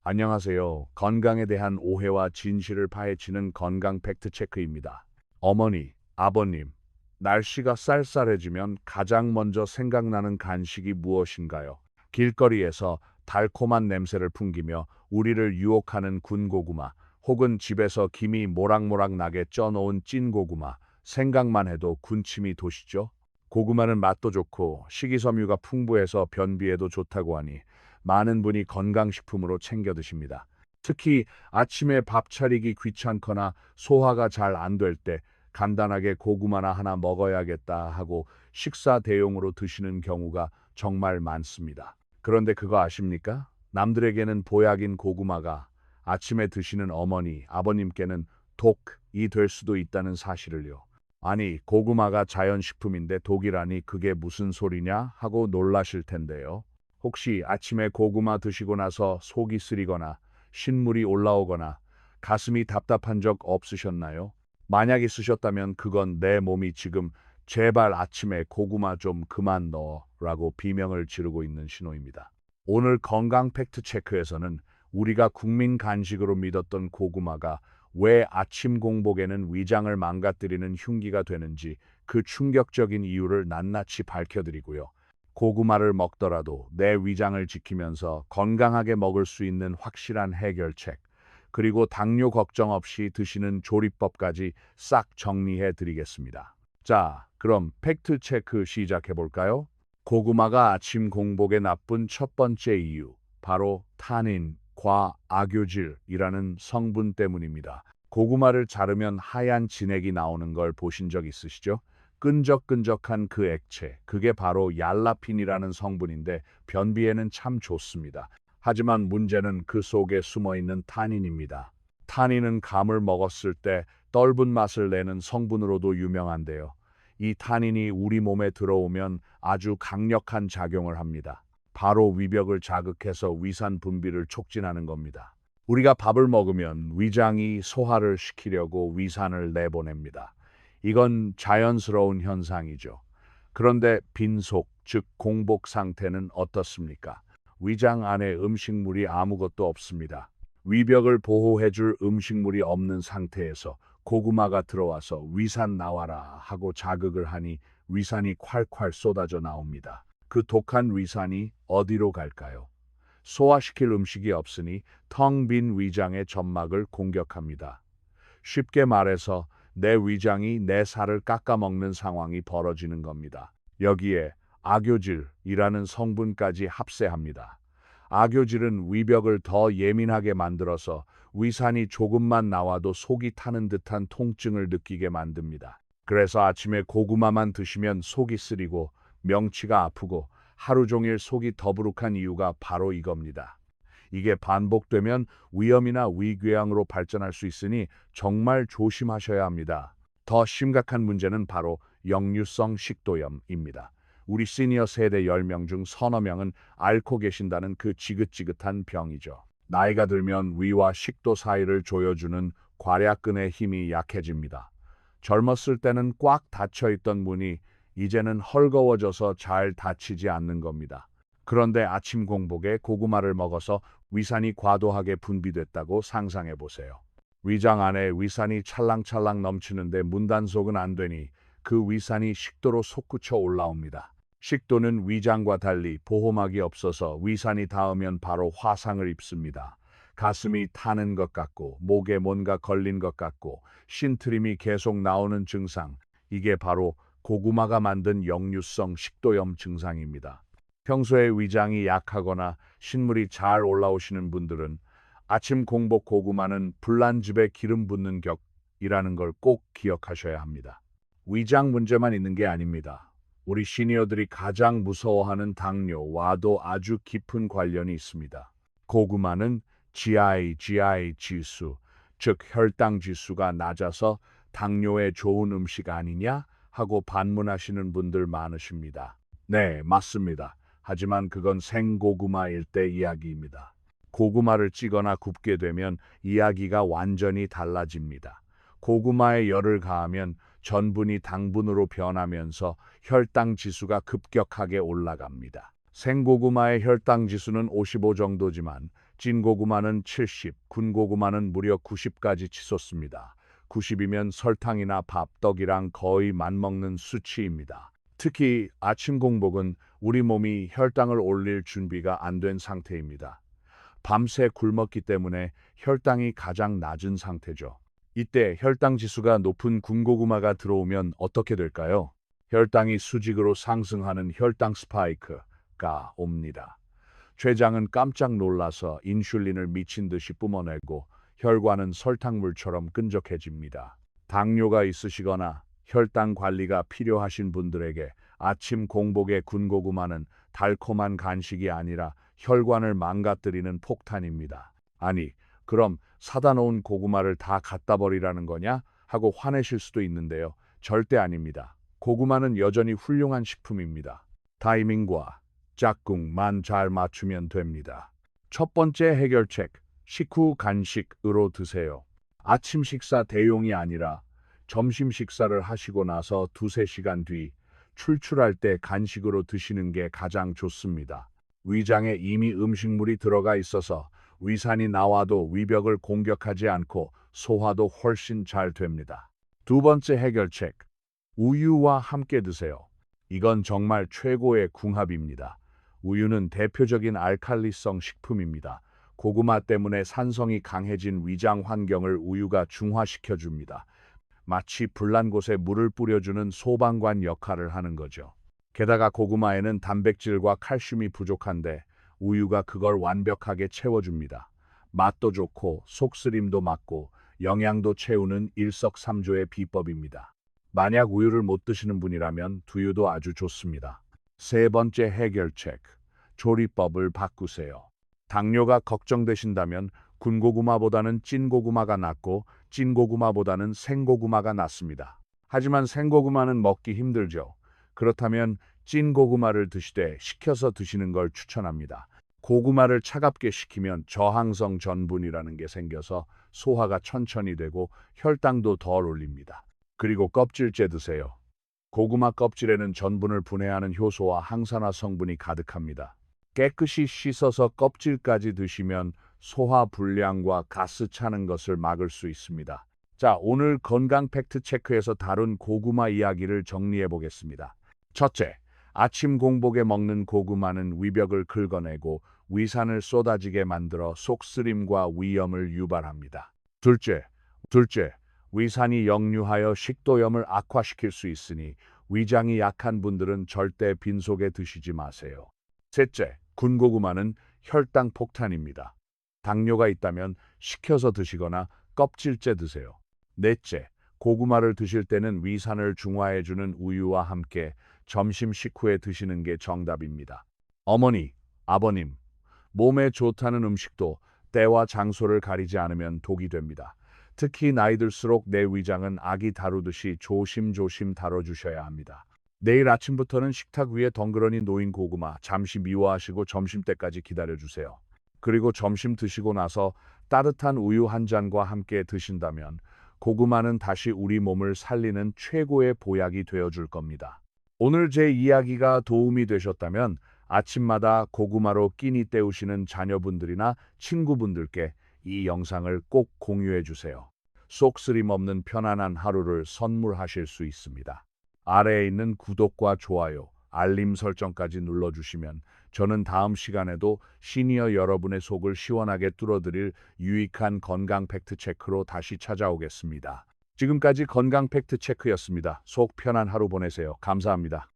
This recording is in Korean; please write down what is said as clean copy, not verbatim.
안녕하세요. 건강에 대한 오해와 진실을 파헤치는 건강 팩트체크입니다. 어머니, 아버님, 날씨가 쌀쌀해지면 가장 먼저 생각나는 간식이 무엇인가요? 길거리에서 달콤한 냄새를 풍기며 우리를 유혹하는 군고구마, 혹은 집에서 김이 모락모락 나게 쪄놓은 찐고구마, 생각만 해도 군침이 도시죠? 고구마는 맛도 좋고 식이섬유가 풍부해서 변비에도 좋다고 하니 많은 분이 건강식품으로 챙겨 드십니다. 특히 아침에 밥 차리기 귀찮거나 소화가 잘 안 될 때 간단하게 고구마나 하나 먹어야겠다 하고 식사 대용으로 드시는 경우가 정말 많습니다. 그런데 그거 아십니까? 남들에게는 보약인 고구마가 아침에 드시는 어머니, 아버님께는 독이 될 수도 있다는 사실을요. 아니, 고구마가 자연식품인데 독이라니 그게 무슨 소리냐 하고 놀라실 텐데요. 혹시 아침에 고구마 드시고 나서 속이 쓰리거나 신물이 올라오거나 가슴이 답답한 적 없으셨나요? 만약 있으셨다면 그건 내 몸이 지금 제발 아침에 고구마 좀 그만 넣어 라고 비명을 지르고 있는 신호입니다. 오늘 건강 팩트 체크에서는 우리가 국민 간식으로 믿었던 고구마가 왜 아침 공복에는 위장을 망가뜨리는 흉기가 되는지 그 충격적인 이유를 낱낱이 밝혀드리고요. 고구마를 먹더라도 내 위장을 지키면서 건강하게 먹을 수 있는 확실한 해결책, 그리고 당뇨 걱정 없이 드시는 조리법까지 싹 정리해 드리겠습니다. 자, 그럼 팩트 체크 시작해 볼까요? 고구마가 아침 공복에 나쁜 첫 번째 이유, 바로 타닌, 과아교질이라는 성분 때문입니다. 고구마를 자르면 하얀 진액이 나오는 걸 보신 적 있으시죠? 끈적끈적한 그 액체, 그게 바로 얄라핀이라는 성분인데 변비에는 참 좋습니다. 하지만 문제는 그 속에 숨어있는 타닌입니다. 타닌은 감을 먹었을 때 떫은 맛을 내는 성분으로도 유명한데요. 이 타닌이 우리 몸에 들어오면 아주 강력한 작용을 합니다. 바로 위벽을 자극해서 위산 분비를 촉진하는 겁니다. 우리가 밥을 먹으면 위장이 소화를 시키려고 위산을 내보냅니다. 이건 자연스러운 현상이죠. 그런데 빈속, 즉 공복 상태는 어떻습니까? 위장 안에 음식물이 아무것도 없습니다. 위벽을 보호해줄 음식물이 없는 상태에서 고구마가 들어와서 위산 나와라 하고 자극을 하니 위산이 콸콸 쏟아져 나옵니다. 그 독한 위산이 어디로 갈까요? 소화시킬 음식이 없으니 텅 빈 위장의 점막을 공격합니다. 쉽게 말해서 내 위장이 내 살을 깎아먹는 상황이 벌어지는 겁니다. 여기에 악교질이라는 성분까지 합세합니다. 악교질은 위벽을 더 예민하게 만들어서 위산이 조금만 나와도 속이 타는 듯한 통증을 느끼게 만듭니다. 그래서 아침에 고구마만 드시면 속이 쓰리고 명치가 아프고 하루 종일 속이 더부룩한 이유가 바로 이겁니다. 이게 반복되면 위염이나 위궤양으로 발전할 수 있으니 정말 조심하셔야 합니다. 더 심각한 문제는 바로 역류성 식도염입니다. 우리 시니어 세대 10명 중 서너 명은 앓고 계신다는 그 지긋지긋한 병이죠. 나이가 들면 위와 식도 사이를 조여주는 괄약근의 힘이 약해집니다. 젊었을 때는 꽉 닫혀있던 문이 이제는 헐거워져서 잘 닫히지 않는 겁니다. 그런데 아침 공복에 고구마를 먹어서 위산이 과도하게 분비됐다고 상상해 보세요. 위장 안에 위산이 찰랑찰랑 넘치는데 문단속은 안 되니 그 위산이 식도로 솟구쳐 올라옵니다. 식도는 위장과 달리 보호막이 없어서 위산이 닿으면 바로 화상을 입습니다. 가슴이 타는 것 같고 목에 뭔가 걸린 것 같고 신트림이 계속 나오는 증상, 이게 바로 고구마가 만든 역류성 식도염 증상입니다. 평소에 위장이 약하거나 신물이 잘 올라오시는 분들은 아침 공복 고구마는 불난집에 기름 붓는 격이라는 걸 꼭 기억하셔야 합니다. 위장 문제만 있는 게 아닙니다. 우리 시니어들이 가장 무서워하는 당뇨와도 아주 깊은 관련이 있습니다. 고구마는 GI 지수, 즉 혈당 지수가 낮아서 당뇨에 좋은 음식 아니냐 하고 반문하시는 분들 많으십니다. 네, 맞습니다. 하지만 그건 생고구마일 때 이야기입니다. 고구마를 찌거나 굽게 되면 이야기가 완전히 달라집니다. 고구마에 열을 가하면 전분이 당분으로 변하면서 혈당 지수가 급격하게 올라갑니다. 생고구마의 혈당 지수는 55 정도지만 찐 고구마는 70, 군 고구마는 무려 90까지 치솟습니다. 90이면 설탕이나 밥, 떡이랑 거의 맞먹는 수치입니다. 특히 아침 공복은 우리 몸이 혈당을 올릴 준비가 안 된 상태입니다. 밤새 굶었기 때문에 혈당이 가장 낮은 상태죠. 이때 혈당 지수가 높은 군고구마가 들어오면 어떻게 될까요? 혈당이 수직으로 상승하는 혈당 스파이크가 옵니다. 췌장은 깜짝 놀라서 인슐린을 미친 듯이 뿜어내고 혈관은 설탕물처럼 끈적해집니다. 당뇨가 있으시거나 혈당 관리가 필요하신 분들에게 아침 공복의 군고구마는 달콤한 간식이 아니라 혈관을 망가뜨리는 폭탄입니다. 아니, 그럼 사다 놓은 고구마를 다 갖다 버리라는 거냐? 하고 화내실 수도 있는데요. 절대 아닙니다. 고구마는 여전히 훌륭한 식품입니다. 타이밍과 짝꿍만 잘 맞추면 됩니다. 첫 번째 해결책, 식후 간식으로 드세요. 아침 식사 대용이 아니라 점심 식사를 하시고 나서 두세 시간 뒤 출출할 때 간식으로 드시는 게 가장 좋습니다. 위장에 이미 음식물이 들어가 있어서 위산이 나와도 위벽을 공격하지 않고 소화도 훨씬 잘 됩니다. 두 번째 해결책, 우유와 함께 드세요. 이건 정말 최고의 궁합입니다. 우유는 대표적인 알칼리성 식품입니다. 고구마 때문에 산성이 강해진 위장 환경을 우유가 중화시켜 줍니다. 마치 불난 곳에 물을 뿌려주는 소방관 역할을 하는 거죠. 게다가 고구마에는 단백질과 칼슘이 부족한데 우유가 그걸 완벽하게 채워줍니다. 맛도 좋고 속쓰림도 막고 영양도 채우는 일석삼조의 비법입니다. 만약 우유를 못 드시는 분이라면 두유도 아주 좋습니다. 세 번째 해결책, 조리법을 바꾸세요. 당뇨가 걱정되신다면 군고구마보다는 찐고구마가 낫고 찐고구마보다는 생고구마가 낫습니다. 하지만 생고구마는 먹기 힘들죠. 그렇다면 찐고구마를 드시되 식혀서 드시는 걸 추천합니다. 고구마를 차갑게 식히면 저항성 전분이라는 게 생겨서 소화가 천천히 되고 혈당도 덜 올립니다. 그리고 껍질째 드세요. 고구마 껍질에는 전분을 분해하는 효소와 항산화 성분이 가득합니다. 깨끗이 씻어서 껍질까지 드시면 소화 불량과 가스 차는 것을 막을 수 있습니다. 자, 오늘 건강 팩트 체크에서 다룬 고구마 이야기를 정리해 보겠습니다. 첫째, 아침 공복에 먹는 고구마는 위벽을 긁어내고 위산을 쏟아지게 만들어 속쓰림과 위염을 유발합니다. 둘째, 위산이 역류하여 식도염을 악화시킬 수 있으니 위장이 약한 분들은 절대 빈속에 드시지 마세요. 셋째, 군고구마는 혈당 폭탄입니다. 당뇨가 있다면 식혀서 드시거나 껍질째 드세요. 넷째, 고구마를 드실 때는 위산을 중화해주는 우유와 함께 점심 식후에 드시는 게 정답입니다. 어머니, 아버님, 몸에 좋다는 음식도 때와 장소를 가리지 않으면 독이 됩니다. 특히 나이 들수록 내 위장은 아기 다루듯이 조심조심 다뤄주셔야 합니다. 내일 아침부터는 식탁 위에 덩그러니 놓인 고구마 잠시 미워하시고 점심때까지 기다려주세요. 그리고 점심 드시고 나서 따뜻한 우유 한 잔과 함께 드신다면 고구마는 다시 우리 몸을 살리는 최고의 보약이 되어줄 겁니다. 오늘 제 이야기가 도움이 되셨다면 아침마다 고구마로 끼니 때우시는 자녀분들이나 친구분들께 이 영상을 꼭 공유해 주세요. 속쓰림 없는 편안한 하루를 선물하실 수 있습니다. 아래에 있는 구독과 좋아요, 알림 설정까지 눌러주시면 저는 다음 시간에도 시니어 여러분의 속을 시원하게 뚫어드릴 유익한 건강 팩트 체크로 다시 찾아오겠습니다. 지금까지 건강 팩트 체크였습니다. 속 편한 하루 보내세요. 감사합니다.